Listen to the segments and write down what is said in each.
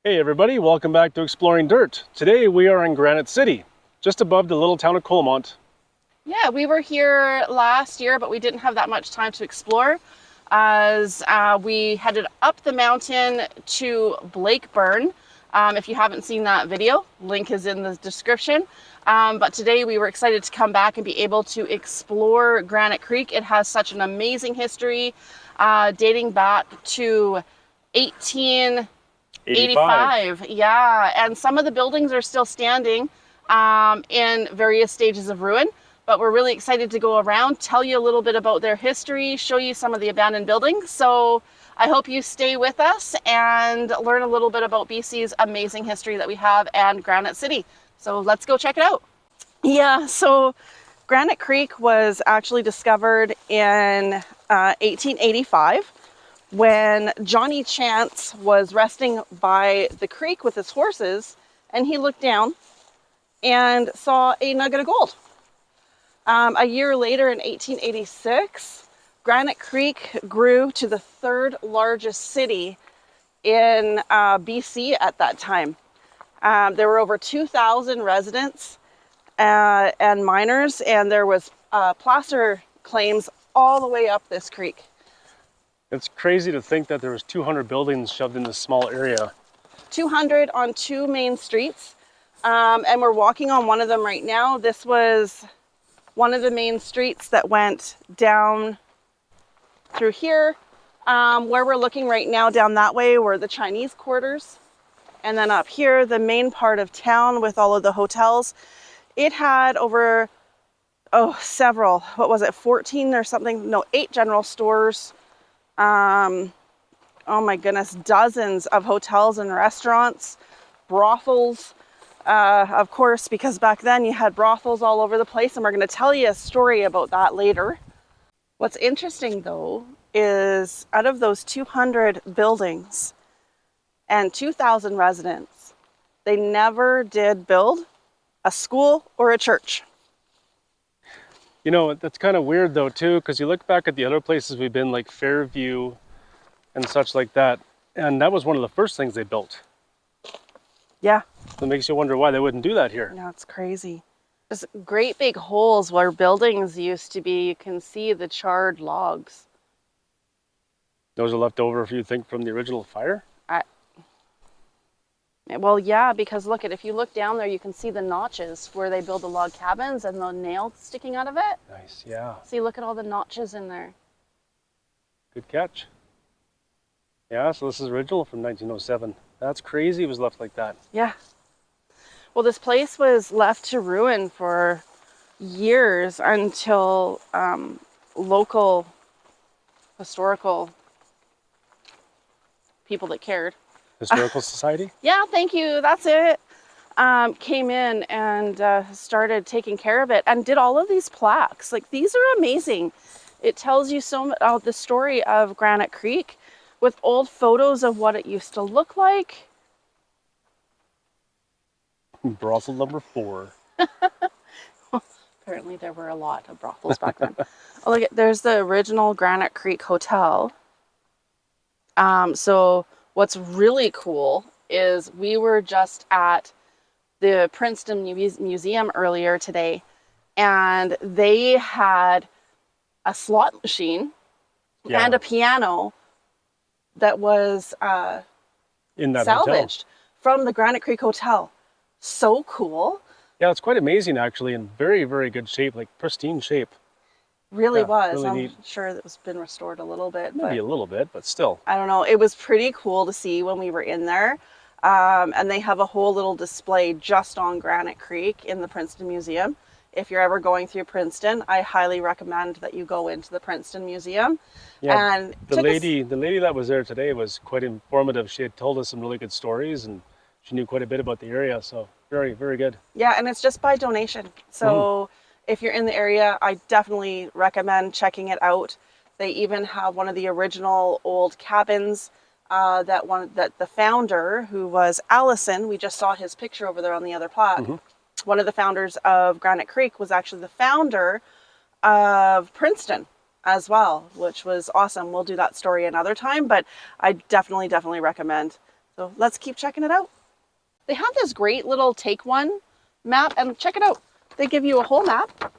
Hey everybody, welcome back to Exploring Dirt. Today we are in Granite City, just above the little town of Colmont. Yeah, we were here last year, but we didn't have that much time to explore as we headed up the mountain to Blakeburn. If you haven't seen that video, link is in the description. But today we were excited to come back and be able to explore Granite Creek. It has such an amazing history dating back to 1885. Yeah, and some of the buildings are still standing in various stages of ruin. But we're really excited to go around, tell you a little bit about their history, show you some of the abandoned buildings. So I hope you stay with us and learn a little bit about BC's amazing history that we have and Granite City. So let's go check it out. Yeah, so Granite Creek was actually discovered in 1885 when Johnny Chance was resting by the creek with his horses, and he looked down and saw a nugget of gold. A year later, in 1886, Granite Creek grew to the third largest city in BC at that time. There were over 2,000 residents and miners, and there was placer claims all the way up this creek. It's crazy to think that there was 200 buildings shoved in this small area. 200 on two main streets, and we're walking on one of them right now. This was one of the main streets that went down through here. Where we're looking right now down that way were the Chinese quarters. And then up here, the main part of town with all of the hotels. It had over, several, 14 or something? No, 8 general stores. Oh my goodness, dozens of hotels and restaurants, brothels. Of course, because back then you had brothels all over the place, and we're going to tell you a story about that later. What's interesting though is out of those 200 buildings and 2,000 residents, they never did build a school or a church. You know, that's kind of weird though too, because you look back at the other places we've been, like Fairview and such like that, and that was one of the first things they built. Yeah. It makes you wonder why they wouldn't do that here. No, it's crazy. There's great big holes where buildings used to be. You can see the charred logs. Those are left over, if you think, from the original fire? Well, yeah, because look, if you look down there, you can see the notches where they build the log cabins and the nails sticking out of it. Nice, yeah. See, look at all the notches in there. Good catch. Yeah, so this is original from 1907. That's crazy it was left like that. Yeah. Well, this place was left to ruin for years until local historical people that cared. Historical Society? Yeah, thank you. That's it. Came in and started taking care of it and did all of these plaques. Like, these are amazing. It tells you so much about the story of Granite Creek with old photos of what it used to look like. Brothel number 4. Apparently there were a lot of brothels back then. Oh, look, there's the original Granite Creek Hotel. So what's really cool is we were just at the Princeton Museum earlier today, and they had a slot machine and a piano that was in that salvaged hotel from the Granite Creek Hotel. So cool. Yeah, it's quite amazing actually, in very, very good shape, like pristine shape. Really Yeah, was. really I'm neat. sure it was been restored a little bit. Maybe a little bit, but still. I don't know. It was pretty cool to see when we were in there. And they have a whole little display just on Granite Creek in the Princeton Museum. If you're ever going through Princeton, I highly recommend that you go into the Princeton Museum. Yeah, And the lady that was there today was quite informative. She had told us some really good stories, and she knew quite a bit about the area, so very, very good. Yeah, and it's just by donation. So if you're in the area, I definitely recommend checking it out. They even have one of the original old cabins that the founder, who was Allison, we just saw his picture over there on the other plaque. One of the founders of Granite Creek was actually the founder of Princeton as well, which was awesome. We'll do that story another time, but I definitely recommend. So let's keep checking it out. They have this great little take one map, and check it out. They give you a whole map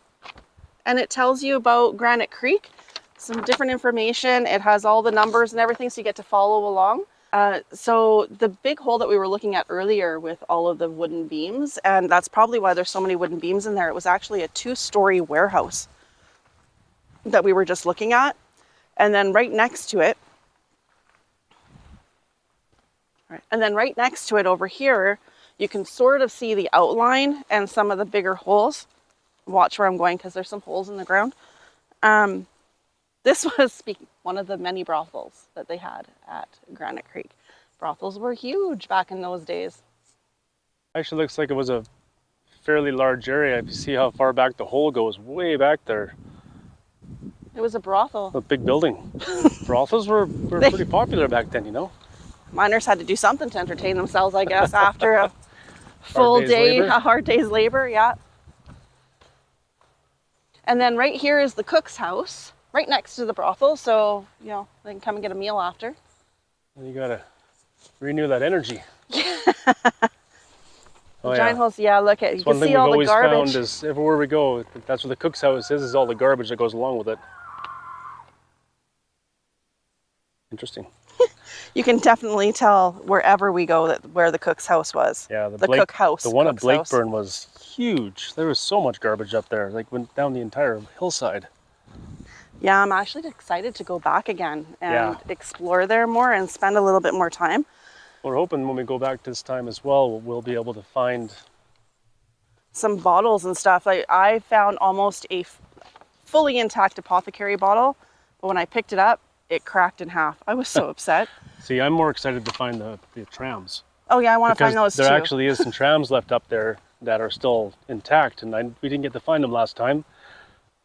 and it tells you about Granite Creek, some different information. It has all the numbers and everything, so you get to follow along. So the big hole that we were looking at earlier with all of the wooden beams, and that's probably why there's so many wooden beams in there, it was actually a 2-story warehouse that we were just looking at. And then right next to it, over here, you can sort of see the outline and some of the bigger holes. Watch where I'm going because there's some holes in the ground. This was one of the many brothels that they had at Granite Creek. Brothels were huge back in those days. Actually looks like it was a fairly large area. If you see how far back the hole goes, way back there. It was a brothel. A big building. Brothels were pretty popular back then, you know? Miners had to do something to entertain themselves, I guess, after a hard day's labor, yeah. And then right here is the cook's house, right next to the brothel, so, you know, they can come and get a meal after. And you gotta renew that energy. Oh, Giant holes, yeah, look at, you can see all the garbage. One thing we've always found is everywhere we go, that's where the cook's house is all the garbage that goes along with it. Interesting. You can definitely tell wherever we go where the cook's house was. Yeah, the cook house. The one at Blakeburn was huge. There was so much garbage up there, like went down the entire hillside. Yeah, I'm actually excited to go back again and explore there more and spend a little bit more time. We're hoping when we go back this time as well, we'll be able to find some bottles and stuff. Like I found almost a fully intact apothecary bottle, but when I picked it up, it cracked in half. I was so upset. See, I'm more excited to find the trams. Oh yeah, I want to find those too. There actually is some trams left up there that are still intact, and we didn't get to find them last time,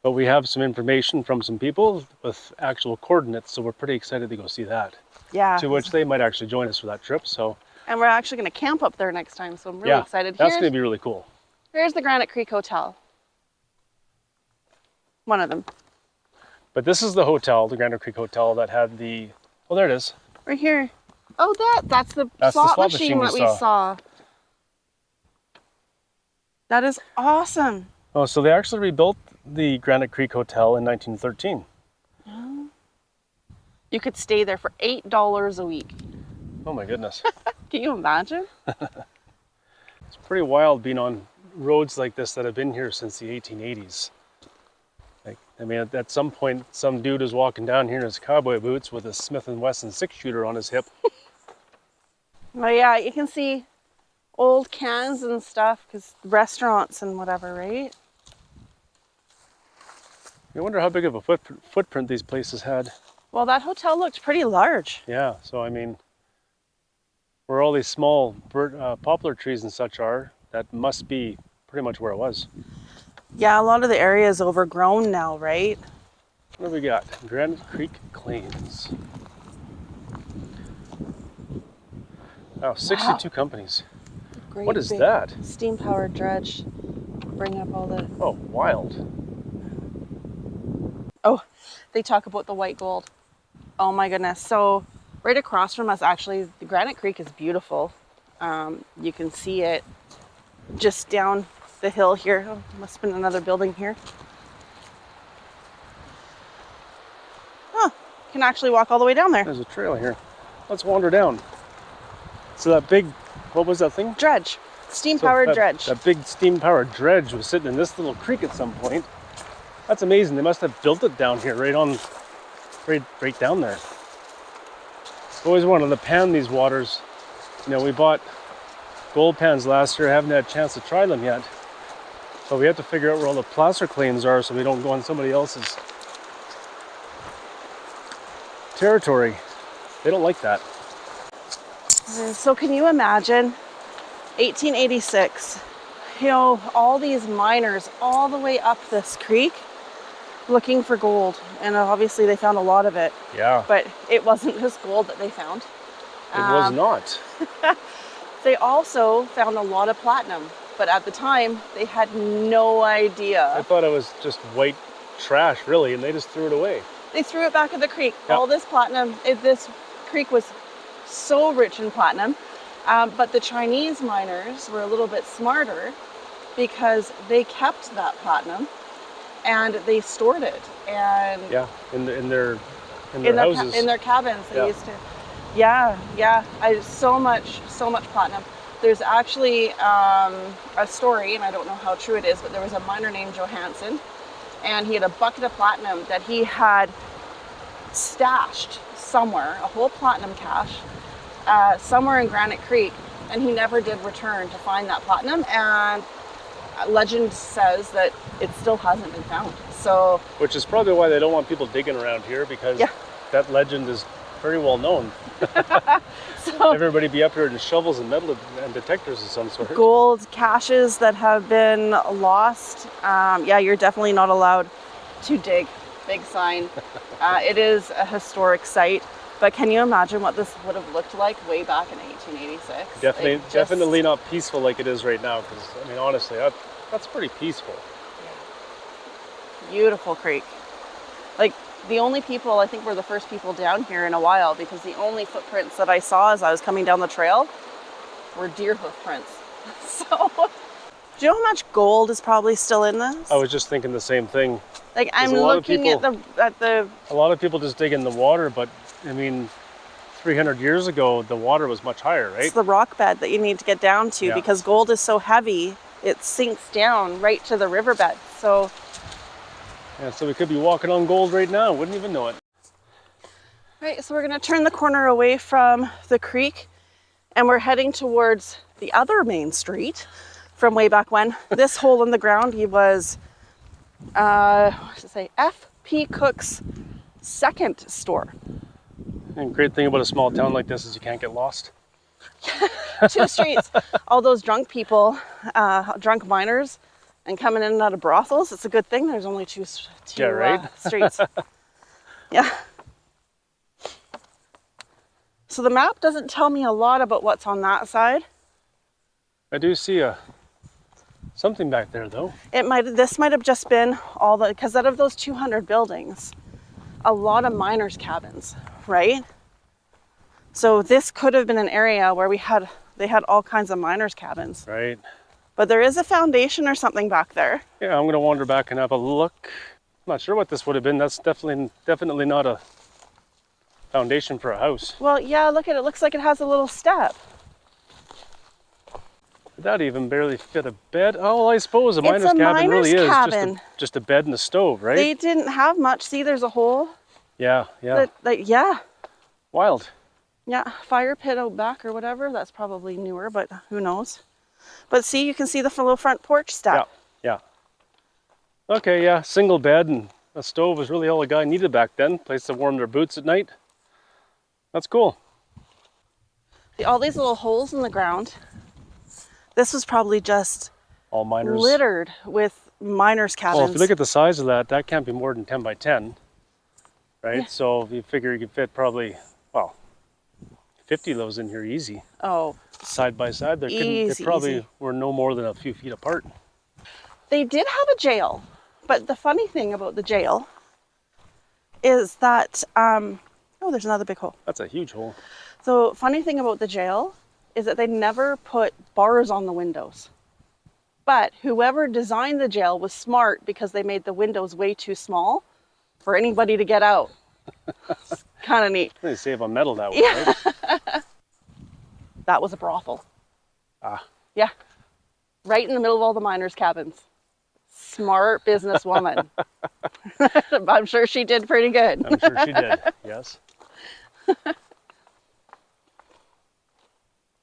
but we have some information from some people with actual coordinates, so we're pretty excited to go see that. Yeah. To which they might actually join us for that trip. So. And we're actually going to camp up there next time, so I'm really excited. That's going to be really cool. Here's the Granite Creek Hotel. One of them. But this is the hotel, the Granite Creek Hotel, that had the, oh, there it is. Right here. Oh, that's the slot machine that we saw. That is awesome. Oh, so they actually rebuilt the Granite Creek Hotel in 1913. Oh. You could stay there for $8 a week. Oh my goodness. Can you imagine? It's pretty wild being on roads like this that have been here since the 1880s. Like, I mean, at some point, some dude is walking down here in his cowboy boots with a Smith & Wesson 6-shooter on his hip. Oh yeah, you can see old cans and stuff, because restaurants and whatever, right? I wonder how big of a footprint these places had. Well, that hotel looked pretty large. Yeah, so I mean, where all these small poplar trees and such are, that must be pretty much where it was. Yeah, a lot of the area is overgrown now, right? What do we got? Granite Creek Claims. Wow, 62 companies. Great what is that? Steam-powered dredge. Bring up all the... Oh, wild. Oh, they talk about the white gold. Oh my goodness. So right across from us, actually, the Granite Creek is beautiful. You can see it just down the hill here. Oh, must have been another building here. Huh, can actually walk all the way down there. There's a trail here. Let's wander down. So that big, what was that thing? Dredge, steam-powered dredge. That big steam-powered dredge was sitting in this little creek at some point. That's amazing. They must have built it down here, right down there. Always wanted to pan these waters. You know, we bought gold pans last year. I haven't had a chance to try them yet. But we have to figure out where all the placer claims are so we don't go on somebody else's territory. They don't like that. So can you imagine 1886, you know, all these miners all the way up this creek looking for gold, and obviously they found a lot of it. Yeah. But it wasn't just gold that they found. It was not. They also found a lot of platinum, but at the time they had no idea. I thought it was just white trash, really, and they just threw it away. They threw it back in the creek. Yep. All this platinum, this creek was so rich in platinum. But the Chinese miners were a little bit smarter because they kept that platinum and they stored it. And Yeah, in their houses. In their cabins, they used to. So much platinum. There's actually a story, and I don't know how true it is, but there was a miner named Johansson, and he had a bucket of platinum that he had stashed somewhere, a whole platinum cache, somewhere in Granite Creek, and he never did return to find that platinum. And legend says that it still hasn't been found. So, which is probably why they don't want people digging around here, because that legend is very well known. So everybody be up here with shovels and metal and detectors of some sort. Gold caches that have been lost. You're definitely not allowed to dig. Big sign. It is a historic site, but can you imagine what this would have looked like way back in 1886? Definitely not peaceful like it is right now, because I mean, honestly, that's pretty peaceful. Beautiful creek. Like, the only people, I think we're the first people down here in a while, because the only footprints that I saw as I was coming down the trail were deer hoof prints. So, do you know how much gold is probably still in this? I was just thinking the same thing. Like, I'm looking at the... A lot of people just dig in the water, but I mean, 300 years ago, the water was much higher, right? It's the rock bed that you need to get down to, because gold is so heavy, it sinks down right to the riverbed. So... yeah, so we could be walking on gold right now. Wouldn't even know it. Right, so we're going to turn the corner away from the creek, and we're heading towards the other main street from way back when. This hole in the ground, he was, F.P. Cook's second store. And great thing about a small town like this is you can't get lost. 2 streets. All those drunk people, drunk miners, and coming in and out of brothels, it's a good thing there's only two streets. Yeah. So the map doesn't tell me a lot about what's on that side. I do see something back there, though. This might have just been because out of those 200 buildings, a lot of miners' cabins, right? So this could have been an area where they had all kinds of miners' cabins. Right. But there is a foundation or something back there. Yeah, I'm going to wander back and have a look. I'm not sure what this would have been. That's definitely not a foundation for a house. Well, yeah, look at it. It looks like it has a little step. That even barely fit a bed. Oh, I suppose a miner's cabin really is just a bed and a stove, right? They didn't have much. See, there's a hole. Yeah. Wild. Yeah, fire pit out back or whatever. That's probably newer, but who knows? But see, you can see the little front porch step. Yeah. Okay, yeah, single bed and a stove was really all a guy needed back then. Place to warm their boots at night. That's cool. All these little holes in the ground. This was probably just all miners, littered with miners' cabins. Well, if you look at the size of that can't be more than 10 by 10, right? Yeah. So if you figure you could fit probably, 50 of those in here easy. Oh. Side by side, they probably were no more than a few feet apart. They did have a jail, but the funny thing about the jail is that, there's another big hole. That's a huge hole. So funny thing about the jail is that they never put bars on the windows. But whoever designed the jail was smart because they made the windows way too small for anybody to get out. It's kind of neat. They save on metal that way, right? That was a brothel. Ah. Yeah. Right in the middle of all the miners' cabins. Smart businesswoman. I'm sure she did pretty good. I'm sure she did, yes.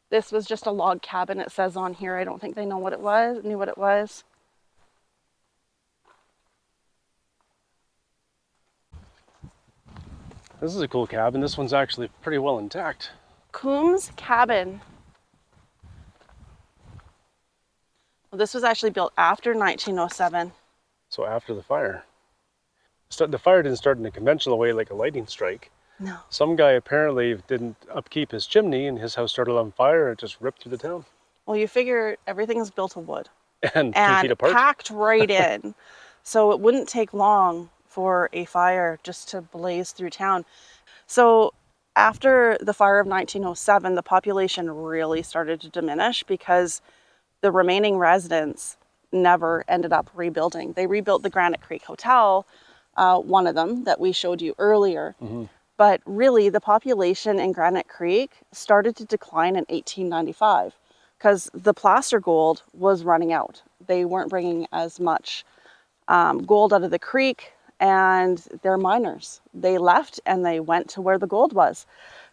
This was just a log cabin, it says on here. I don't think they knew what it was. This is a cool cabin. This one's actually pretty well intact. Coombs Cabin. Well, this was actually built after 1907. So after the fire. The fire didn't start in a conventional way like a lightning strike. No. Some guy apparently didn't upkeep his chimney and his house started on fire and it just ripped through the town. Well, you figure everything is built of wood. And 2 feet apart. Packed right in. So it wouldn't take long for a fire just to blaze through town. So After the fire of 1907, the population really started to diminish because the remaining residents never ended up rebuilding. They rebuilt the Granite Creek Hotel, one of them that we showed you earlier. But really, the population in Granite Creek started to decline in 1895 because the placer gold was running out. They weren't bringing as much gold out of the creek, and they're miners. They left and they went to where the gold was.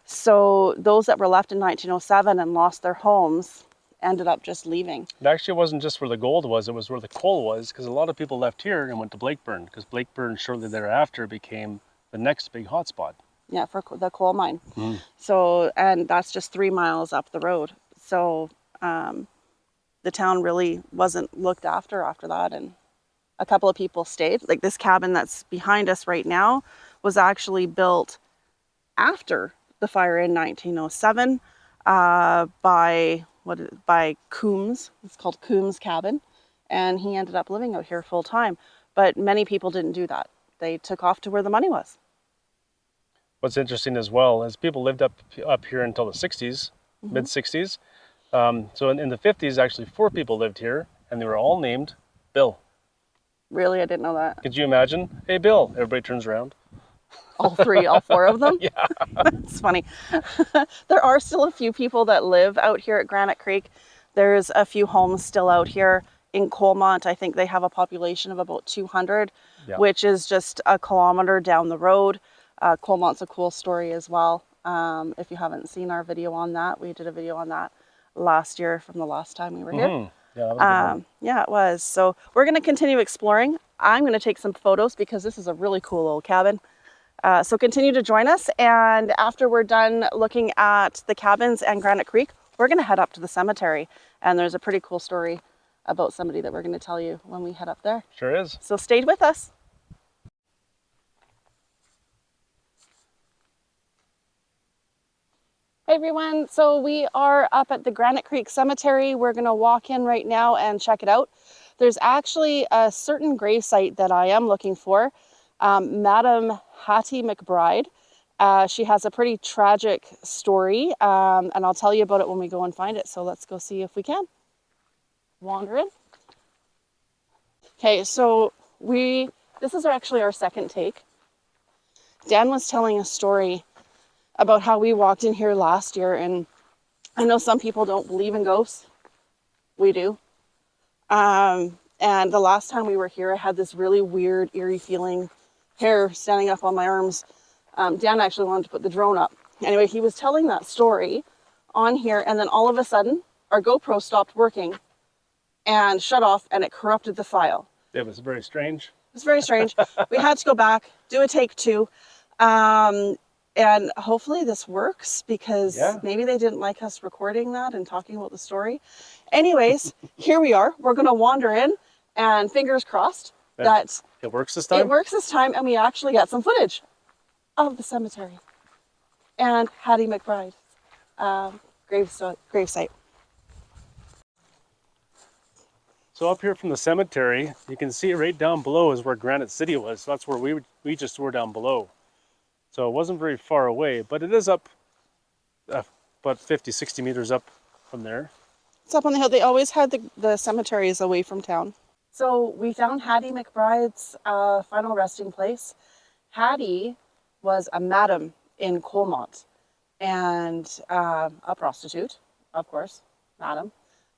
So those that were left in 1907 and lost their homes ended up just leaving. It actually wasn't just where the gold was, it was where the coal was, because a lot of people left here and went to Blakeburn, because Blakeburn shortly thereafter became the next big hotspot. Yeah, for the coal mine. So, and that's just 3 miles up the road. So the town really wasn't looked after that, and a couple of people stayed. Like this cabin that's behind us right now was actually built after the fire in 1907 by Coombs. It's called Coombs Cabin, and he ended up living out here full time. But many people didn't do that. They took off to where the money was. What's interesting as well is people lived up here until the 60s, mid 60s. So in the 50s, actually 4 people lived here, and they were all named Bill. Really? I didn't know that. Could you imagine? Hey, Bill. Everybody turns around. All 4 of them? Yeah. That's funny. There are still a few people that live out here at Granite Creek. There's a few homes still out here. In Colmont, I think they have a population of about 200, which is just a kilometer down the road. Colmont's a cool story as well. If you haven't seen our video on that, we did a video on that last year from the last time we were here. Yeah, that was a good one. Yeah, it was. So we're going to continue exploring. I'm going to take some photos because this is a really cool old cabin. So continue to join us. And after we're done looking at the cabins and Granite Creek, we're going to head up to the cemetery. And there's a pretty cool story about somebody that we're going to tell you when we head up there. Sure is. So stay with us. Hey everyone, so we are up at the Granite Creek Cemetery. We're going to walk in right now and check it out. There's actually a certain grave site that I am looking for, Madam Hattie McBride. She has a pretty tragic story, and I'll tell you about it when we go and find it. So let's go see if we can. Wander in. Okay, so this is actually our second take. Dan was telling a story about how we walked in here last year, and I know some people don't believe in ghosts. We do. And the last time we were here, I had this really weird, eerie feeling, hair standing up on my arms. Dan actually wanted to put the drone up. Anyway, he was telling that story on here, and then all of a sudden, our GoPro stopped working and shut off, and it corrupted the file. It was very strange. It was very strange. We had to go back, do a take 2. And hopefully this works, because maybe they didn't like us recording that and talking about the story. Anyways, here we are. We're going to wander in, and fingers crossed that it works this time. It works this time, and we actually got some footage of the cemetery and Hattie McBride's grave site. So up here from the cemetery, you can see right down below is where Granite City was. So that's where we just were down below. So it wasn't very far away, but it is up about 50, 60 meters up from there. It's up on the hill. They always had the cemeteries away from town. So we found Hattie McBride's final resting place. Hattie was a madam in Colmont, and a prostitute, of course, madam.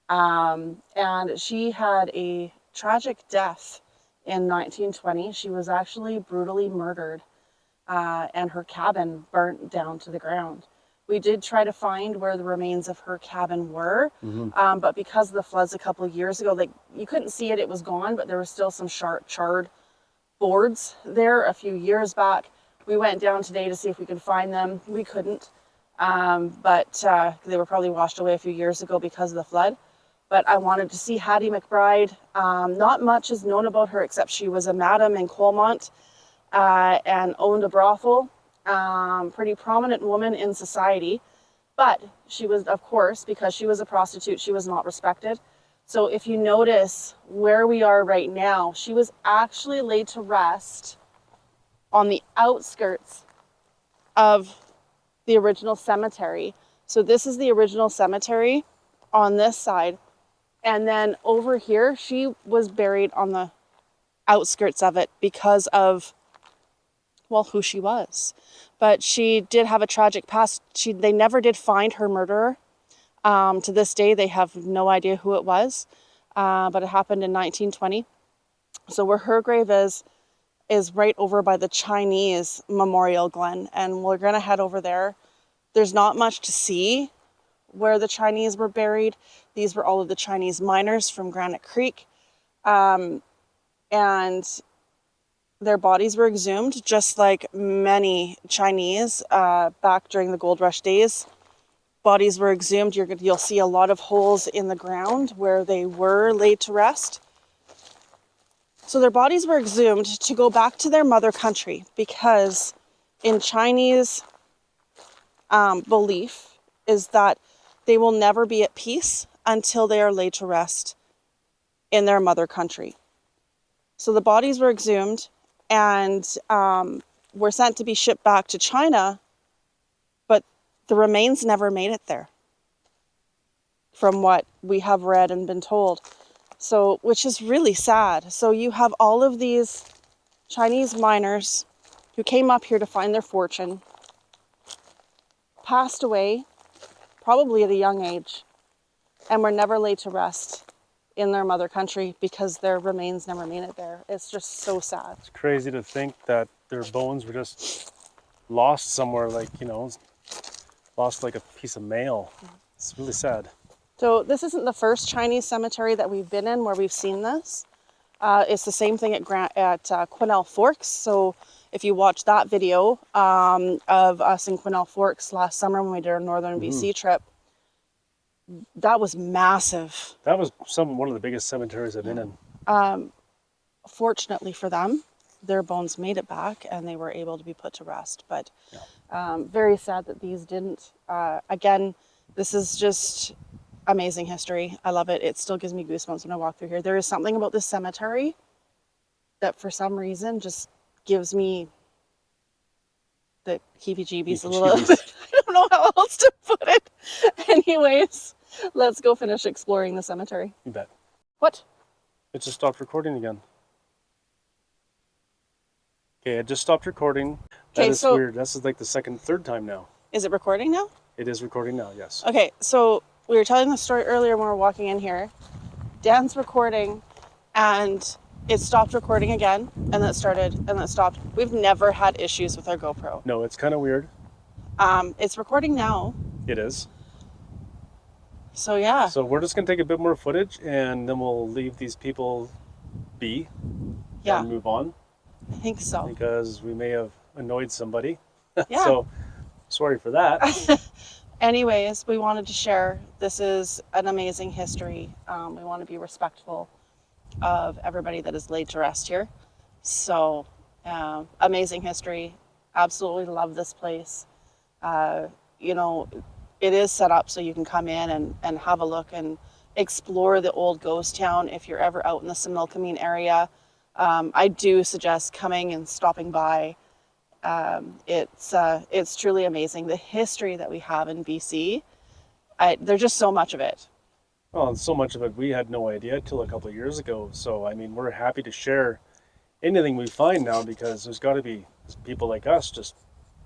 And she had a tragic death in 1920. She was actually brutally murdered. And her cabin burnt down to the ground. We did try to find where the remains of her cabin were, but because of the floods a couple of years ago, like, you couldn't see it, it was gone, but there was still some charred boards there a few years back. We went down today to see if we could find them. We couldn't, but they were probably washed away a few years ago because of the flood. But I wanted to see Hattie McBride. Not much is known about her except she was a madam in Colmont. And owned a brothel, pretty prominent woman in society. But she was, of course, because she was a prostitute, she was not respected. So if you notice where we are right now, she was actually laid to rest on the outskirts of the original cemetery. So this is the original cemetery on this side. And then over here, she was buried on the outskirts of it because of, well, who she was. But she did have a tragic past. They never did find her murderer. To this day, they have no idea who it was. But it happened in 1920. So where her grave is right over by the Chinese Memorial Glen. And we're going to head over there. There's not much to see where the Chinese were buried. These were all of the Chinese miners from Granite Creek. And their bodies were exhumed, just like many Chinese back during the gold rush days. Bodies were exhumed. You'll see a lot of holes in the ground where they were laid to rest. So their bodies were exhumed to go back to their mother country, because in Chinese belief is that they will never be at peace until they are laid to rest in their mother country. So the bodies were exhumed and were sent to be shipped back to China, but the remains never made it there, from what we have read and been told. So, which is really sad. So you have all of these Chinese miners who came up here to find their fortune, passed away, probably at a young age, and were never laid to rest in their mother country because their remains never made it there. It's just so sad. It's crazy to think that their bones were just lost somewhere, like, lost like a piece of mail. It's really sad. So this isn't the first Chinese cemetery that we've been in where we've seen this. It's the same thing at Quesnel Forks. So if you watch that video of us in Quesnel Forks last summer when we did our northern BC trip, that was massive. That was one of the biggest cemeteries I've been in. Fortunately for them, their bones made it back and they were able to be put to rest. But very sad that these didn't. Again, this is just amazing history. I love it. It still gives me goosebumps when I walk through here. There is something about this cemetery that for some reason just gives me the heebie-jeebies a little bit. I don't know how else to put it. Anyways, let's go finish exploring the cemetery. You bet. What? It just stopped recording again. Okay, it just stopped recording. That is weird. This is like the third time now. Is it recording now? It is recording now, yes. Okay, so we were telling the story earlier when we were walking in here. Dan's recording and it stopped recording again, and then it started, and then it stopped. We've never had issues with our GoPro. No, it's kind of weird. It's recording now. It is. So yeah. So we're just going to take a bit more footage, and then we'll leave these people be and move on. I think so. Because we may have annoyed somebody. Yeah. So sorry for that. Anyways, we wanted to share. This is an amazing history. We want to be respectful of everybody that is laid to rest here. So amazing history. Absolutely love this place. It is set up so you can come in and have a look and explore the old ghost town. If you're ever out in the Similkameen area, I do suggest coming and stopping by. It's truly amazing. The history that we have in BC, there's just so much of it. Well, and so much of it we had no idea till a couple of years ago. So, I mean, we're happy to share anything we find now, because there's got to be people like us just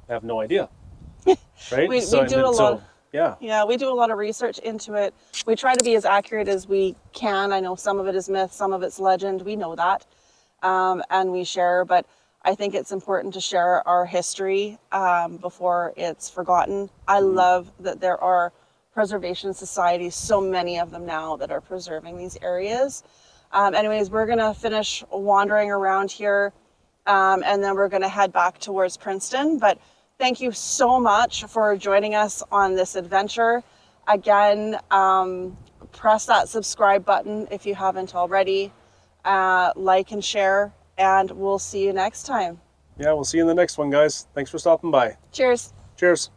have no idea, right? we do a lot. Yeah, we do a lot of research into it. We try to be as accurate as we can. I know some of it is myth, some of it's legend. We know that, and we share. But I think it's important to share our history before it's forgotten. I love that there are preservation societies, so many of them now, that are preserving these areas. Anyways, we're going to finish wandering around here, and then we're going to head back towards Princeton. But thank you so much for joining us on this adventure. Again, press that subscribe button if you haven't already. Like and share, and we'll see you next time. Yeah, we'll see you in the next one, guys. Thanks for stopping by. Cheers. Cheers.